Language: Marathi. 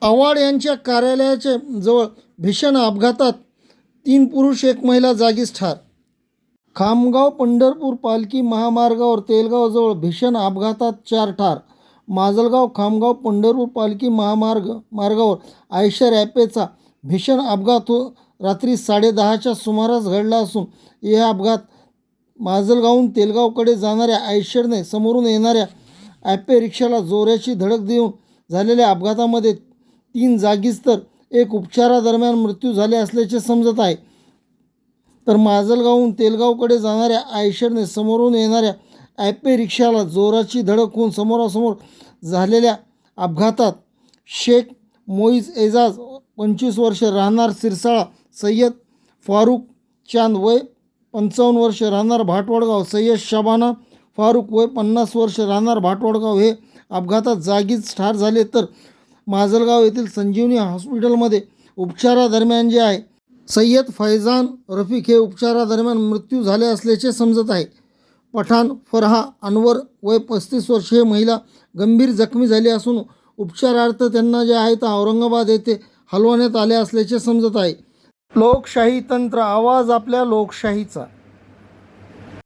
आव्हाड यांच्या कार्यालयाच्या जवळ भीषण अपघातात 3 पुरुष 1 महिला जागीच ठार. खामगाव पंढरपूर पालखी महामार्गावर तेलगावजवळ भीषण अपघातात 4 ठार. माजलगाव खामगाव पंढरपूर पालखी मार्गावर आयशर ॲपेचा भीषण अपघात रात्री 10:30च्या सुमारास घडला असून या अपघात माजलगावहून तेलगावकडे जाणाऱ्या आयशरने समोरून येणाऱ्या ॲपे रिक्षाला जोराची धडक देऊन झालेल्या अपघातामध्ये 3 जागीच तर 1 उपचारादरम्यान मृत्यू झाले असल्याचे समजत आहे. तर माजलगावहून तेलगावकडे जाणाऱ्या आयशरने समोरून येणाऱ्या ॲपे रिक्षाला जोराची धडक होऊन समोरासमोर झालेल्या अपघातात शेख मोईज एजाज 25 वर्षे राहणार सिरसाळा, सय्यद फारुख चांद वय 55 वर्षे राहणार भाटवडगाव, सय्यद शबाना फारुख वय 50 वर्षे राहणार भाटवडगाव हे अपघातात जागीच ठार झाले. तर माजलगाव येथील संजीवनी हॉस्पिटलमध्ये उपचारादरम्यान जे आहे सय्यद फैजान रफिक हे उपचारादरम्यान मृत्यू झाले असल्याचे समजत आहे. पठाण फरहा अनवर वय 35 वर्षे हे महिला गंभीर जखमी झाली असून उपचारार्थ त्यांना जे आहे तर औरंगाबाद येथे हलवण्यात आले असल्याचे समजत आहे. लोकशाही तंत्र, आवाज आपल्या लोकशाहीचा.